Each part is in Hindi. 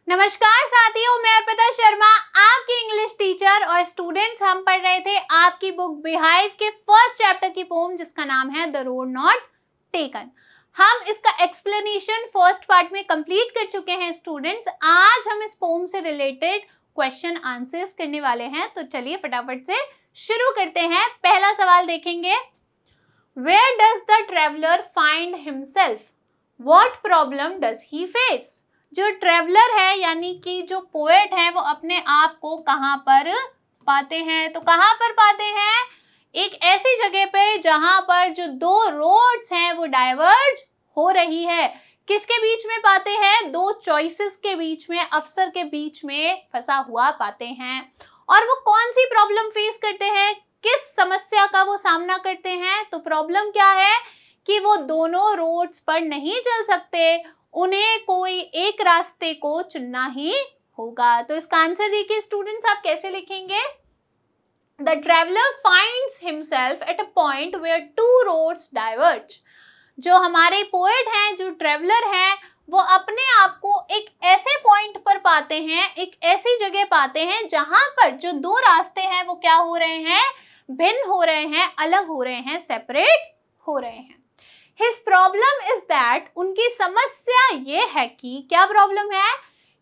नमस्कार साथियों, मैं अर्पिता शर्मा आपकी इंग्लिश टीचर और स्टूडेंट्स हम पढ़ रहे थे आपकी बुक बिहाइव के फर्स्ट चैप्टर की पोम जिसका नाम है द रोड नॉट टेकन। हम इसका एक्सप्लेनेशन फर्स्ट पार्ट में कंप्लीट कर चुके हैं स्टूडेंट्स। आज हम इस पोम से रिलेटेड क्वेश्चन आंसर्स करने वाले हैं, तो चलिए फटाफट से शुरू करते हैं। पहला सवाल देखेंगे, where does the traveller find himself, what problem does he face. जो ट्रेवलर है यानी कि जो पोएट है वो अपने आप को कहाँ पर पाते हैं, तो कहाँ पर पाते हैं, एक ऐसी जगह पे जहां पर जो दो रोड्स हैं वो डाइवर्ज हो रही है। किसके बीच में पाते हैं, दो चॉइसेस के बीच में, अफसर के बीच में फंसा हुआ पाते हैं। और वो कौन सी प्रॉब्लम फेस करते हैं, किस समस्या का वो सामना करते हैं, तो प्रॉब्लम क्या है कि वो दोनों रोड्स पर नहीं चल सकते, उन्हें कोई एक रास्ते को चुनना ही होगा। तो इसका आंसर देखिए स्टूडेंट्स, आप कैसे लिखेंगे, the traveller finds himself at a point where two roads diverge. जो हमारे पोएट हैं, जो ट्रेवलर हैं, वो अपने आप को एक ऐसे पॉइंट पर पाते हैं, एक ऐसी जगह पाते हैं जहां पर जो दो रास्ते हैं वो क्या हो रहे हैं, भिन्न हो रहे हैं, अलग हो रहे हैं, सेपरेट हो रहे हैं। His problem is that, उनकी समस्या ये है कि क्या प्रॉब्लम है,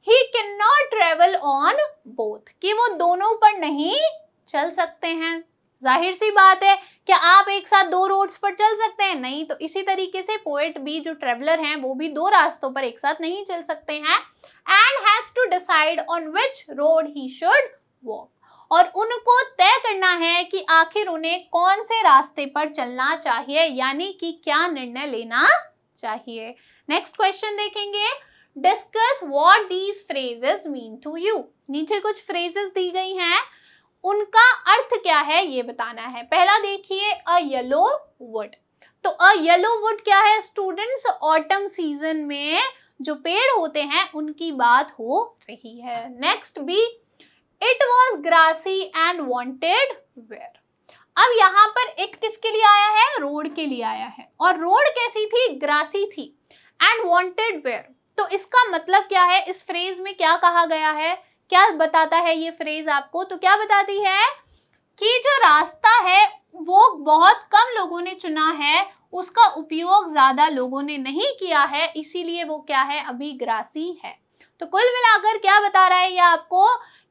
he cannot travel on both, कि वो दोनों पर नहीं चल सकते हैं। जाहिर सी बात है, क्या आप एक साथ दो रोड्स पर चल सकते हैं, नहीं। तो इसी तरीके से पोएट भी, जो ट्रेवलर हैं, वो भी दो रास्तों पर एक साथ नहीं चल सकते हैं। and has to decide on which road he should walk, और उनको तय करना है कि आखिर उन्हें कौन से रास्ते पर चलना चाहिए, यानी कि क्या निर्णय लेना चाहिए। नेक्स्ट क्वेश्चन देखेंगे, discuss what these phrases mean to you. नीचे कुछ फ्रेजेस दी गई हैं, उनका अर्थ क्या है ये बताना है। पहला देखिए, अ येलो वुड। तो अ येलो वुड क्या है स्टूडेंट्स, ऑटम सीजन में जो पेड़ होते हैं उनकी बात हो रही है। Next B, it was grassy and wanted wear. अब यहाँ पर इट किसके लिए आया है, रोड के लिए आया है, और रोड कैसी थी, ग्रासी थी, एंड वॉन्टेड वेयर। तो इसका मतलब क्या है, इस फ्रेज में क्या कहा गया है, क्या बताता है ये फ्रेज आपको, तो क्या बताती है कि जो रास्ता है वो बहुत कम लोगों ने चुना है, उसका उपयोग ज्यादा लोगों ने नहीं किया है, इसीलिए वो क्या है, अभी ग्रासी है। तो कुल मिलाकर क्या बता रहा है ये आपको,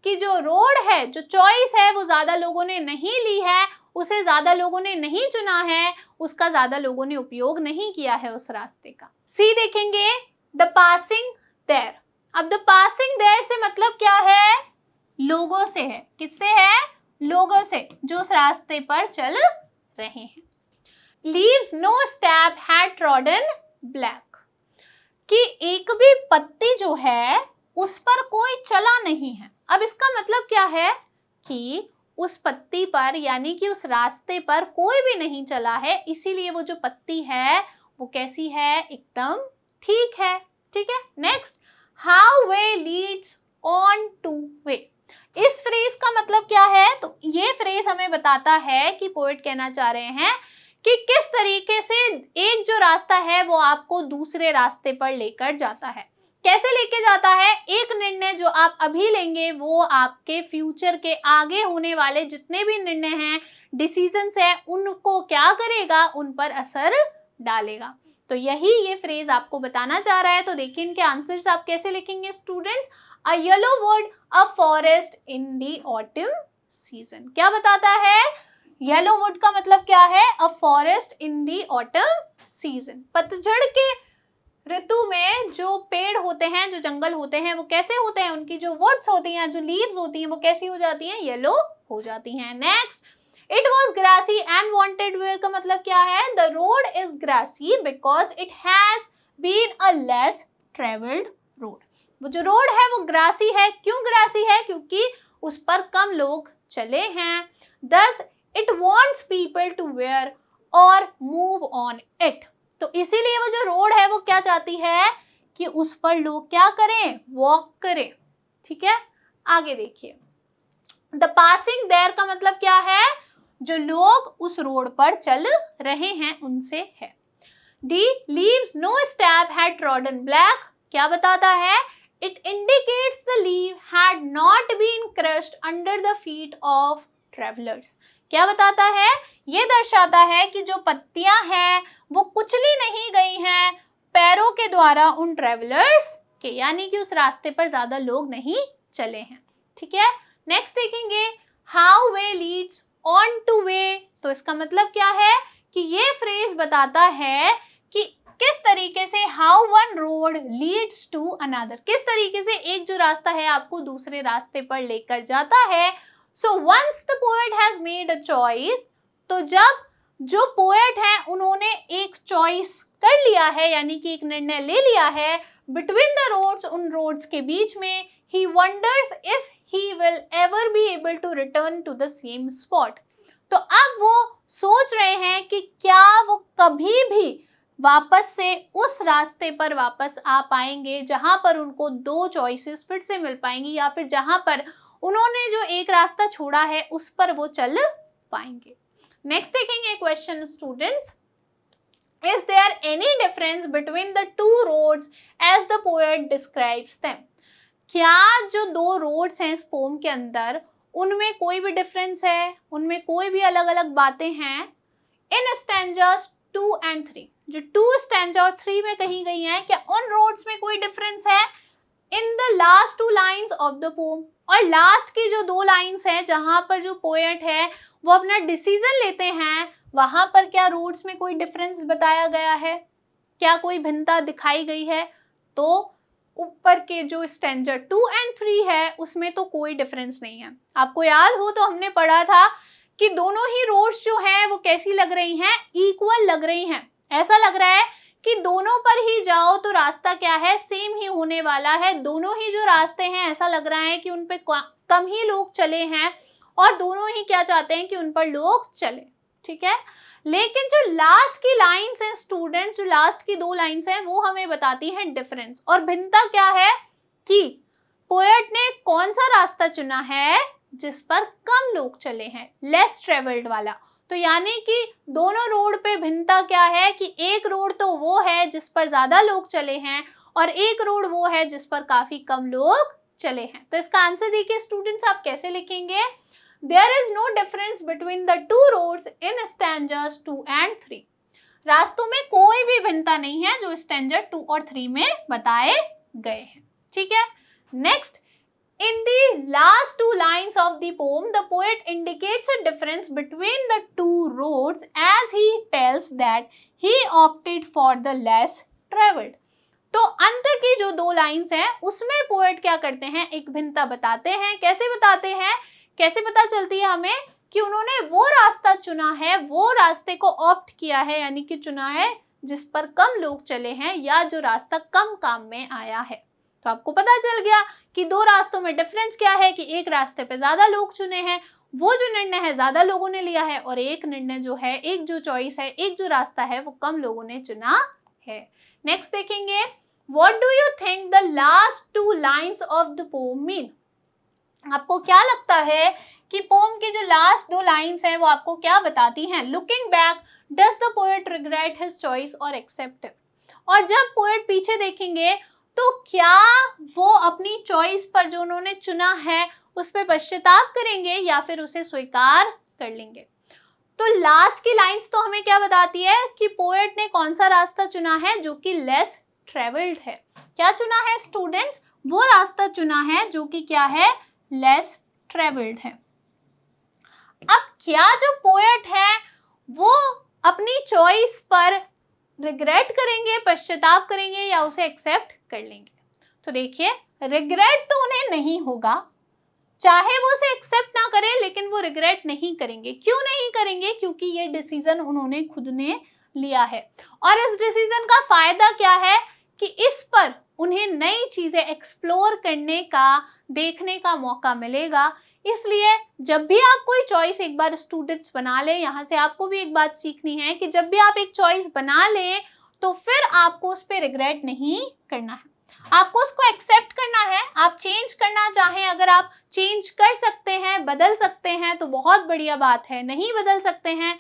कि जो रोड है, जो चॉइस है, वो ज्यादा लोगों ने नहीं ली है, उसे ज्यादा लोगों ने नहीं चुना है, उसका ज्यादा लोगों ने उपयोग नहीं किया है उस रास्ते का। सी देखेंगे, द पासिंग देयर। अब द पासिंग देयर से मतलब क्या है, लोगों से है। किससे है, लोगों से, जो उस रास्ते पर चल रहे हैं। Leaves no step had trodden black, कि एक भी पत्ती जो है उस पर कोई चला नहीं है। अब इसका मतलब क्या है कि उस पत्ती पर, यानी कि उस रास्ते पर कोई भी नहीं चला है, इसीलिए वो जो पत्ती है वो कैसी है, एकदम ठीक है। ठीक है, next, how way Leeds on two way. इस फ्रेज का मतलब क्या है, तो ये फ्रेज हमें बताता है कि पोएट कहना चाह रहे हैं कि किस तरीके से एक जो रास्ता है वो आपको दूसरे रास्ते पर लेकर जाता है। कैसे लेके जाता है, एक निर्णय जो आप अभी लेंगे वो आपके फ्यूचर के आगे होने वाले जितने भी निर्णय हैं, डिसीजंस हैं, उनको क्या करेगा, उन पर असर डालेगा। तो यही ये फ्रेज आपको बताना चाह रहा है। तो देखिए इनके आंसर्स आप कैसे लिखेंगे students, a yellow would, a forest in the autumn season. क्या बताता है, येलो वुड का मतलब क्या है, a forest in the autumn season. पतझड़ के ऋतु में जो पेड़ होते हैं, जो जंगल होते हैं, वो कैसे होते हैं, उनकी जो वुड्स होती हैं, जो लीव्स होती हैं, वो कैसी हो जाती हैं, येलो हो जाती हैं। Next, it was grassy and wanted wear का मतलब क्या है, the road is grassy because it has been a less travelled road. वो जो रोड है वो ग्रासी है, क्यों ग्रासी है, क्योंकि उस पर कम लोग चले हैं। Thus it wants people to wear और मूव ऑन इट। तो इसीलिए वो जो रोड है वो क्या चाहती है कि उस पर लोग क्या करें, वॉक करें। ठीक है, आगे देखिए, द पासिंग देयर का मतलब क्या है, जो लोग उस रोड पर चल रहे हैं उनसे है। The leaves no step had trodden black, क्या बताता है, it indicates crushed under the feet of travelers. क्या बताता है? ये दर्शाता है कि जो पत्तियां हैं वो कुचली नहीं गई हैं पैरों के द्वारा उन ट्रेवलर्स के, यानी कि उस रास्ते पर ज्यादा लोग नहीं चले हैं। ठीक है, नेक्स्ट देखेंगे how way Leeds on two way. तो इसका मतलब क्या है कि ये फ्रेज बताता है कि किस तरीके से how one road leads to another, किस तरीके से एक जो रास्ता है आपको दूसरे रास्ते पर लेकर जाता है। So once the poet has made a choice, तो जब जो पोएट है उन्होंने एक चॉइस कर लिया है, यानी कि एक निर्णय ले लिया है, बिटवीन द रोड्स, उन रोड्स के बीच में, he wonders if he will ever be able to return to the same spot. तो अब वो सोच रहे हैं कि क्या वो कभी भी वापस से उस रास्ते पर वापस आ पाएंगे जहां पर उनको दो चॉइसेस फिर से मिल पाएंगी, या फिर जहां पर उन्होंने जो एक रास्ता छोड़ा है उस पर वो चल पाएंगे। नेक्स्ट देखेंगे question students, is there any difference between the two roads as the poet describes them. क्या जो दो रोड्स हैं इस पोम के अंदर उनमें कोई भी डिफरेंस है, उनमें कोई भी अलग अलग बातें हैं? इन स्टैंजास 2 and 3, जो 2 स्टैंजा और 3 में कही गई हैं, क्या उन रोड्स में कोई डिफरेंस है? In the last 2 lines of the pome, और लास्ट की जो 2 लाइन्स हैं जहां पर जो पोएट है वो अपना डिसीजन लेते हैं, वहां पर क्या रोड्स में कोई डिफरेंस बताया गया है? क्या कोई भिन्नता दिखाई गई है? तो ऊपर के जो स्टैंजा 2 and 3 है उसमें तो कोई डिफरेंस नहीं है। आपको याद हो तो हमने पढ़ा था कि दोनों ही रोड्स जो हैं वो कैसी लग रही हैं? इक्वल लग रही हैं। ऐसा लग रहा है कि दोनों पर ही जाओ तो रास्ता क्या है? सेम ही होने वाला है। दोनों ही जो रास्ते हैं ऐसा लग रहा है कि उन पे कम ही लोग चले हैं, और दोनों ही क्या चाहते हैं कि उन पर लोग चले। ठीक है, लेकिन जो लास्ट की लाइन्स हैं स्टूडेंट्स, जो लास्ट की 2 लाइन्स हैं वो हमें बताती हैं डिफरेंस। और भिन्नता क्या है कि पोएट ने कौन सा रास्ता चुना है जिस पर कम लोग चले हैं, लेस ट्रेवल्ड वाला। तो यानी कि दोनों रोड पे भिन्नता क्या है कि एक रोड तो वो है जिस पर ज्यादा लोग चले हैं, और एक रोड वो है जिस पर काफी कम लोग चले हैं। तो इसका आंसर देखिए स्टूडेंट्स, आप कैसे लिखेंगे? There is no difference between the two roads in stanzas 2 and 3. रास्तों में कोई भी भिन्नता नहीं है जो स्टैंजा 2 और 3 में बताए गए हैं। ठीक है, next, in the last 2 lines of the poem, the poet indicates a difference between the two roads as he tells that he opted for the less traveled. तो अंत की जो 2 लाइन्स हैं उसमें पोएट क्या करते हैं? एक भिन्नता बताते हैं। कैसे बताते हैं? कैसे पता चलती है हमें कि उन्होंने वो रास्ता चुना है, वो रास्ते को ऑप्ट किया है, यानी कि चुना है जिस पर कम लोग चले हैं या जो रास्ता कम काम में आया है। तो आपको पता चल गया कि 2 रास्तों में डिफरेंस क्या है कि एक रास्ते पे ज्यादा लोग चुने हैं, वो जो निर्णय है ज्यादा लोगों ने लिया है, और एक निर्णय जो है, एक जो चॉइस है, एक जो रास्ता है वो कम लोगों ने चुना है। नेक्स्ट देखेंगे, what do you think the last 2 lines of the pome mean. आपको क्या लगता है कि पोम की जो लास्ट 2 लाइन्स हैं वो आपको क्या बताती हैं? Looking back, does the poet regret his choice और एक्सेप्ट इट। और जब पोएट पीछे देखेंगे तो क्या वो अपनी चॉइस पर जो उन्होंने चुना है उस पर पश्चाताप करेंगे या फिर उसे स्वीकार कर लेंगे? तो लास्ट की लाइन्स तो हमें क्या बताती है कि पोएट ने कौन सा रास्ता चुना है जो कि लेस ट्रेवल्ड है। क्या चुना है स्टूडेंट्स? वो रास्ता चुना है जो कि क्या है? लेस ट्रेवल्ड है। अब क्या जो पोएट है वो अपनी चॉइस पर रिग्रेट करेंगे, पश्चाताप करेंगे, या उसे एक्सेप्ट कर लेंगे? तो देखिए, रिग्रेट तो उन्हें नहीं होगा, चाहे वो उसे एक्सेप्ट ना करें, लेकिन वो रिग्रेट नहीं करेंगे। क्यों नहीं करेंगे? क्योंकि ये डिसीजन उन्होंने खुद ने लिया है, और इस डिसीजन का फायदा क्या है कि इस पर उन्हें नई चीजें एक्सप्लोर करने का, देखने का मौका मिलेगा। इसलिए जब भी आप कोई चॉइस एक बार स्टूडेंट्स बना लें, यहाँ से आपको भी एक बात सीखनी है कि जब भी आप एक चॉइस बना लें तो फिर आपको उस पर रिग्रेट नहीं करना है, आपको उसको एक्सेप्ट करना है। आप चेंज करना चाहें, अगर आप चेंज कर सकते हैं, बदल सकते हैं तो बहुत बढ़िया बात है, नहीं बदल सकते हैं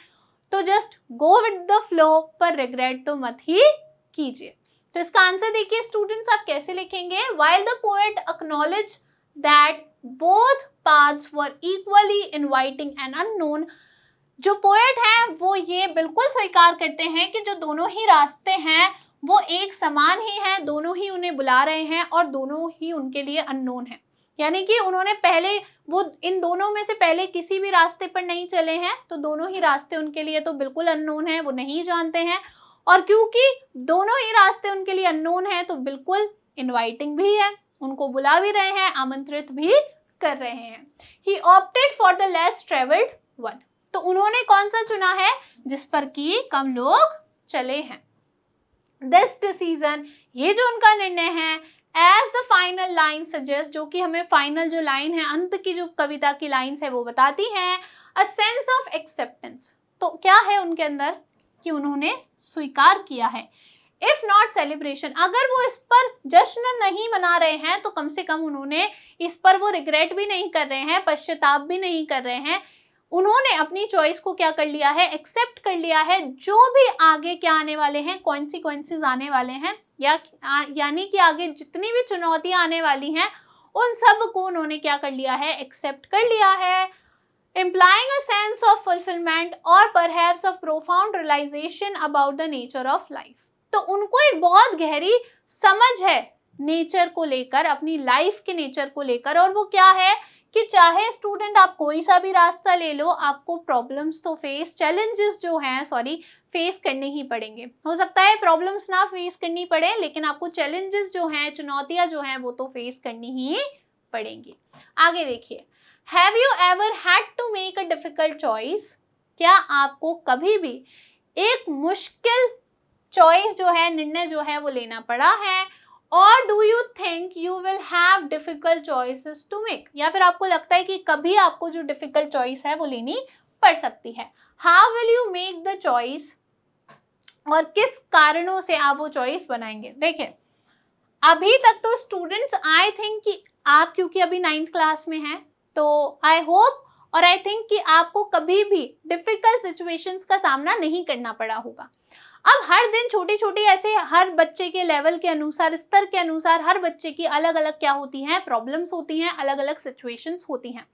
तो just go with the flow, पर रिग्रेट तो मत ही कीजिए। तो इसका आंसर देखिए स्टूडेंट्स, आप कैसे लिखेंगे? While the poet acknowledge that both paths were equally inviting and unknown. जो पोएट है वो ये बिल्कुल स्वीकार करते हैं कि जो दोनों ही रास्ते हैं वो एक समान ही हैं, दोनों ही उन्हें बुला रहे हैं और दोनों ही उनके लिए अननोन है। यानी कि उन्होंने पहले वो इन दोनों में से पहले किसी भी रास्ते पर नहीं चले हैं, तो दोनों ही रास्ते उनके लिए तो बिल्कुल अननोन है, वो नहीं जानते हैं। और क्योंकि दोनों ही रास्ते उनके लिए अननोन है तो बिल्कुल इनवाइटिंग भी है, उनको बुला भी रहे हैं, आमंत्रित भी कर रहे हैं। He opted for the less traveled one. तो उन्होंने कौन सा चुना है? जिस पर कि कम लोग चले हैं। This decision, ये जो उनका निर्णय है, as the final line suggests, जो कि हमें फाइनल जो लाइन है, अंत की जो कविता की लाइन्स है वो बताती हैं, a sense of acceptance. तो क्या है उनके अंदर कि उन्होंने स्वीकार किया है। इफ नॉट सेलिब्रेशन, अगर वो इस पर जश्न नहीं मना रहे हैं तो कम से कम उन्होंने इस पर वो रिग्रेट भी नहीं कर रहे हैं, पश्चाताप भी नहीं कर रहे हैं। उन्होंने अपनी चॉइस को क्या कर लिया है? एक्सेप्ट कर लिया है। जो भी आगे क्या आने वाले हैं, कॉन्सिक्वेंसेस आने वाले हैं, यानी कि आगे जितनी भी चुनौतियां आने वाली हैं उन सब को उन्होंने क्या कर लिया है? एक्सेप्ट कर लिया है। implying a sense of fulfillment or perhaps a profound realization about the nature of life. तो उनको एक बहुत गहरी समझ है नेचर को लेकर, अपनी लाइफ के नेचर को लेकर, और वो क्या है कि चाहे स्टूडेंट आप कोई सा भी रास्ता ले लो, आपको प्रॉब्लम्स तो चैलेंजेस जो हैं फेस करने ही पड़ेंगे। हो सकता है प्रॉब्लम्स ना फेस करनी पड़े, लेकिन आपको चैलेंजेस जो हैं, चुनौतियां जो हैं वो तो फेस करनी ही पड़ेंगी। आगे देखिए, Have you ever had to make a difficult choice? क्या आपको कभी भी एक मुश्किल चॉइस जो है, निर्णय जो है वो लेना पड़ा है? Or do you think you will have difficult choices to make? या फिर आपको लगता है कि कभी आपको जो difficult choice है वो लेनी पड़ सकती है? How will you make the choice? और किस कारणों से आप वो चॉइस बनाएंगे? देखिए, अभी तक तो स्टूडेंट्स आई थिंक कि आप क्योंकि अभी 9th क्लास में हैं, तो आई होप और आई थिंक कि आपको कभी भी डिफिकल्ट सिचुएशंस का सामना नहीं करना पड़ा होगा। अब हर दिन छोटी छोटी ऐसे हर बच्चे के लेवल के अनुसार, स्तर के अनुसार हर बच्चे की अलग अलग क्या होती हैं? प्रॉब्लम्स होती हैं, अलग अलग सिचुएशंस होती हैं।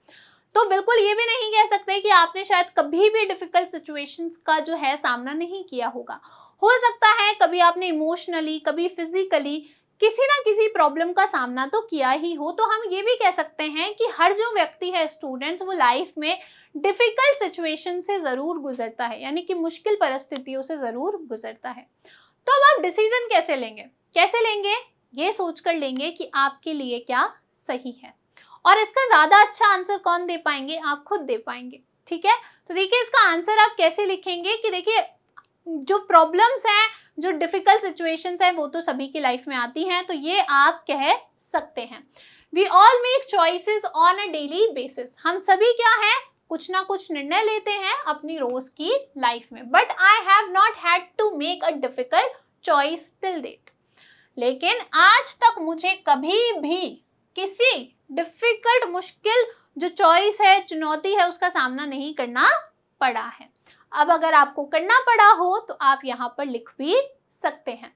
तो बिल्कुल ये भी नहीं कह सकते कि आपने शायद कभी भी डिफिकल्ट सिचुएशंस का जो है सामना नहीं किया होगा। हो सकता है कभी आपने इमोशनली, कभी फिजिकली किसी ना किसी प्रॉब्लम का सामना तो किया ही हो। तो हम ये भी कह सकते हैं कि हर जो व्यक्ति है, स्टूडेंट्स, वो लाइफ में डिफिकल्ट सिचुएशन से जरूर गुजरता है, यानी कि मुश्किल परिस्थितियों से जरूर गुजरता है। तो अब आप डिसीजन कैसे लेंगे? ये सोचकर लेंगे कि आपके लिए क्या सही है, और इसका ज्यादा अच्छा आंसर कौन दे पाएंगे? आप खुद दे पाएंगे। ठीक है, तो देखिए इसका आंसर आप कैसे लिखेंगे कि देखिए जो प्रॉब्लम्स हैं, जो डिफिकल्ट सिचुएशंस हैं, वो तो सभी की लाइफ में आती हैं, तो ये आप कह सकते हैं। We all make choices on a daily basis. हम सभी क्या है? कुछ ना कुछ निर्णय लेते हैं अपनी रोज की लाइफ में। But I have not had to make a difficult choice till date. लेकिन आज तक मुझे कभी भी किसी डिफिकल्ट, मुश्किल जो चॉइस है, चुनौती है, उसका सामना नहीं करना पड़ा है। अब अगर आपको करना पड़ा हो तो आप यहाँ पर लिख भी सकते हैं।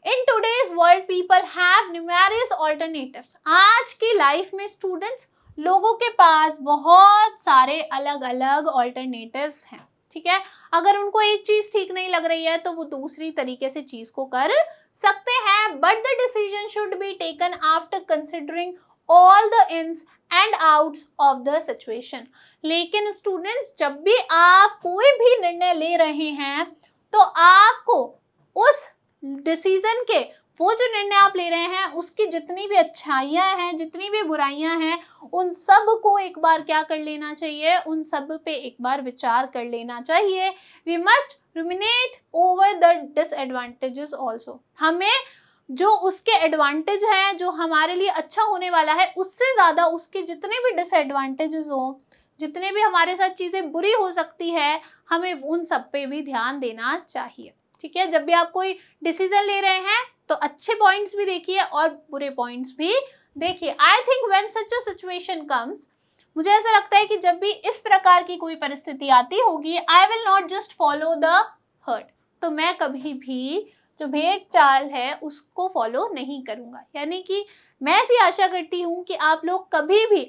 In today's world, people have numerous alternatives. आज की लाइफ में स्टूडेंट्स, लोगों के पास बहुत सारे अलग अलग alternatives हैं। ठीक है, अगर उनको एक चीज ठीक नहीं लग रही है तो वो दूसरी तरीके से चीज को कर सकते हैं। But the decision should be taken after considering all the ins and outs of the situation. लेकिन स्टूडेंट्स, जब भी आप कोई भी निर्णय ले रहे हैं तो आपको उस डिसीजन के, वो जो निर्णय आप ले रहे हैं, उसकी जितनी भी अच्छाइयाँ हैं, जितनी भी बुराइयां हैं, उन सब को एक बार क्या कर लेना चाहिए? उन सब पे एक बार विचार कर लेना चाहिए। We must ruminate over the disadvantages also. हमें जो उसके एडवांटेज है, जो हमारे लिए अच्छा होने वाला है, उससे ज्यादा उसके जितने भी डिसएडवांटेजेस हो, जितने भी हमारे साथ चीजें बुरी हो सकती है, हमें उन सब पे भी ध्यान देना चाहिए। ठीक है, जब भी आप कोई डिसीजन ले रहे हैं तो अच्छे पॉइंट्स भी देखिए और बुरे पॉइंट्स भी देखिए। I think when such a situation comes, मुझे ऐसा लगता है कि जब भी इस प्रकार की कोई परिस्थिति आती होगी, I will not just follow the heart. तो मैं कभी भी जो भेड़ चाल है उसको फॉलो नहीं करूंगा। यानी कि मैं ऐसी आशा करती हूँ कि आप लोग कभी भी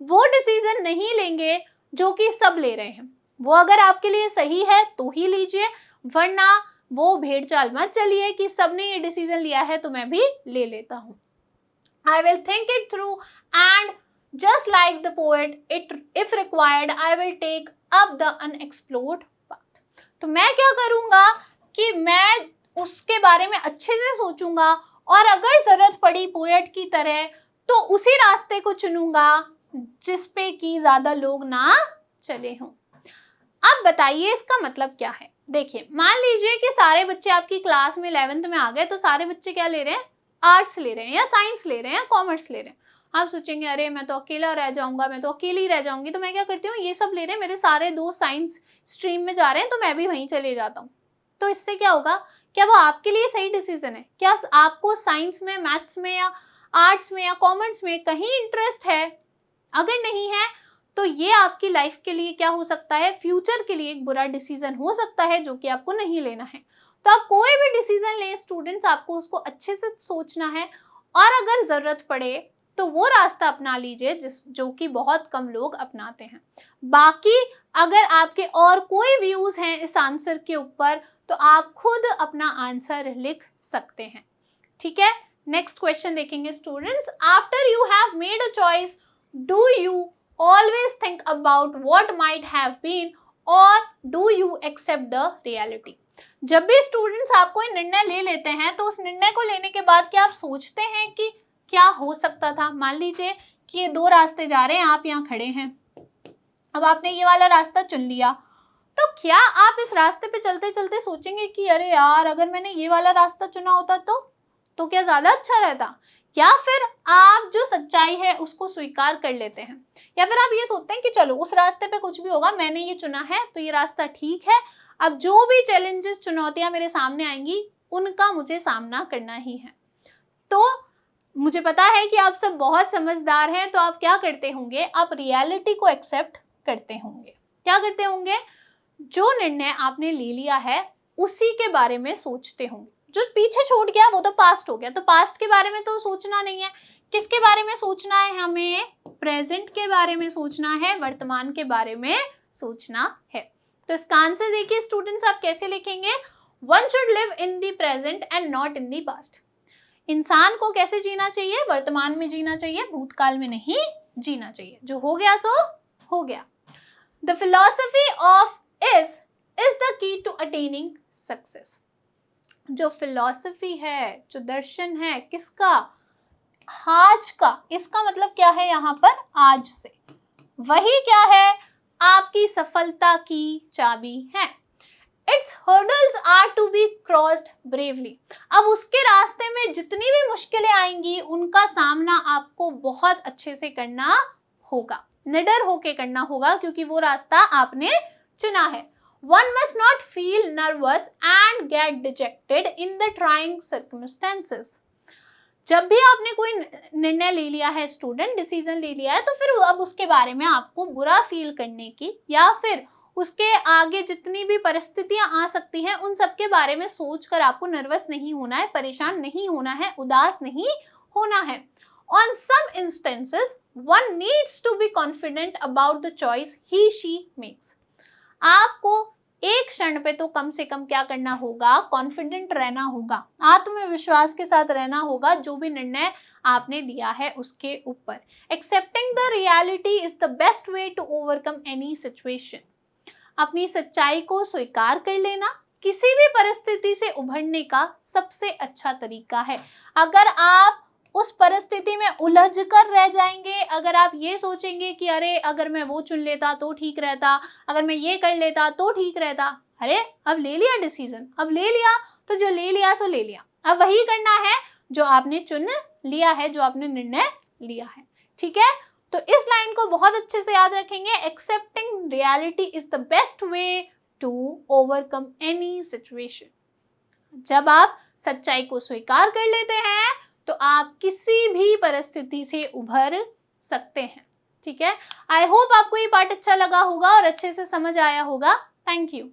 वो डिसीजन नहीं लेंगे जो कि सब ले रहे हैं। वो अगर आपके लिए सही है तो ही लीजिए, वरना वो भेड़ चाल मत चलिए कि सबने ये डिसीजन लिया है तो मैं भी ले लेता हूँ। I will think it through and just like the poet, if required, I will take up the unexplored path. तो मैं क्या करूँगा कि मैं उसके बारे में अच्छे से सोचूंगा और अगर जरूरत पड़ी पोएट की तरह तो उसी रास्ते को चुनूंगा जिस पे कि ज्यादा लोग ना चले हों। अब बताइए इसका मतलब क्या है। देखिए, मान लीजिए कि सारे बच्चे आपकी क्लास में 11th में आ गए, तो सारे बच्चे क्या ले रहे हैं, आर्ट्स ले रहे हैं या साइंस ले रहे हैं या कॉमर्स ले रहे हैं। आप सोचेंगे अरे मैं तो अकेला रह जाऊंगा, मैं तो अकेली रह जाऊंगी, तो मैं क्या करती हूँ, ये सब ले रहे हैं, मेरे सारे दोस्त साइंस स्ट्रीम में जा रहे हैं तो मैं भी वहीं चले जाता हूँ। तो इससे क्या होगा, क्या वो आपके लिए सही डिसीजन है? क्या आपको साइंस में, मैथ्स में या आर्ट्स में या कॉमर्स में कहीं इंटरेस्ट है? अगर नहीं है तो ये आपकी लाइफ के लिए क्या हो सकता है, फ्यूचर के लिए एक बुरा डिसीजन हो सकता है जो कि आपको नहीं लेना है। तो आप कोई भी डिसीजन लें स्टूडेंट्स, आपको उसको अच्छे से सोचना है और अगर जरूरत पड़े तो वो रास्ता अपना लीजिए जो कि बहुत कम लोग अपनाते हैं। बाकी अगर आपके और कोई व्यूज हैं इस आंसर के ऊपर तो आप खुद अपना आंसर लिख सकते हैं। ठीक है, नेक्स्ट क्वेश्चन देखेंगे students. After you have made a choice, do you always think about what might have been or do you accept the reality? जब भी स्टूडेंट्स आप कोई निर्णय ले लेते हैं तो उस निर्णय को लेने के बाद क्या आप सोचते हैं कि क्या हो सकता था? मान लीजिए कि ये दो रास्ते जा रहे हैं, आप यहाँ खड़े हैं, अब आपने ये वाला रास्ता चुन लिया, तो क्या आप इस रास्ते पे चलते चलते सोचेंगे कि अरे यार अगर मैंने ये वाला रास्ता चुना होता तो क्या ज्यादा अच्छा रहता? या फिर आप जो सच्चाई है उसको स्वीकार कर लेते हैं, या फिर आप ये सोचते हैं कि चलो उस रास्ते पे कुछ भी होगा, मैंने ये चुना है तो ये रास्ता ठीक है, अब जो भी चैलेंजेस, चुनौतियां मेरे सामने आएंगी उनका मुझे सामना करना ही है। तो मुझे पता है कि आप सब बहुत समझदार हैं, तो आप क्या करते होंगे, आप रियलिटी को एक्सेप्ट करते होंगे। क्या करते होंगे, जो निर्णय आपने ले लिया है उसी के बारे में सोचते होंगे। जो पीछे छूट गया वो तो पास्ट हो गया, तो पास्ट के बारे में तो सोचना नहीं है। किसके बारे में सोचना है हमें, प्रेजेंट के बारे में सोचना है, वर्तमान के बारे में सोचना है। तो इसका आंसर देखिए स्टूडेंट्स, आप कैसे लिखेंगे, one should live in the present and not in the past. इंसान को कैसे जीना चाहिए, वर्तमान में जीना चाहिए, भूतकाल में नहीं जीना चाहिए। जो हो गया सो हो गया। The philosophy of is the key to attaining success. जो फिलॉसफी है, जो दर्शन है, किसका, आज का, इसका मतलब क्या है यहाँ पर, आज से, वही क्या है, आपकी सफलता की चाबी है। Its hurdles are to be crossed bravely. अब उसके रास्ते में जितनी भी मुश्किलें आएंगी उनका सामना आपको बहुत अच्छे से करना होगा, निडर होके करना होगा, क्योंकि वो रास्ता आपने चुना है। One must not feel nervous and get dejected in the trying circumstances. जब भी आपने कोई निर्णय ले लिया है स्टूडेंट, डिसीजन ले लिया है, तो फिर अब उसके बारे में आपको बुरा फील करने की या फिर उसके आगे जितनी भी परिस्थितियां आ सकती हैं उन सब के बारे में सोचकर आपको नर्वस नहीं होना है, परेशान नहीं होना है, उदास नहीं होना है। On some instances, one needs to be confident about the choice he she makes. आपको एक क्षण पे तो कम से कम क्या करना होगा, कॉन्फिडेंट रहना होगा, आत्मविश्वास के साथ रहना होगा जो भी निर्णय आपने लिया है उसके ऊपर। Accepting the reality is the best way to overcome any situation. अपनी सच्चाई को स्वीकार कर लेना किसी भी परिस्थिति से उभरने का सबसे अच्छा तरीका है। अगर आप उस परिस्थिति में उलझ कर रह जाएंगे, अगर आप ये सोचेंगे कि अरे अगर मैं वो चुन लेता तो ठीक रहता, अगर मैं ये कर लेता तो ठीक रहता, अरे अब ले लिया डिसीजन, अब ले लिया तो जो ले लिया सो ले लिया, अब वही करना है जो आपने चुन लिया है, जो आपने निर्णय लिया है। ठीक है, तो इस लाइन को बहुत अच्छे से याद रखेंगे, accepting reality is the best way to overcome any situation. जब आप सच्चाई को स्वीकार कर लेते हैं तो आप किसी भी परिस्थिति से उभर सकते हैं। ठीक है, आई होप आपको ये पार्ट अच्छा लगा होगा और अच्छे से समझ आया होगा। Thank you.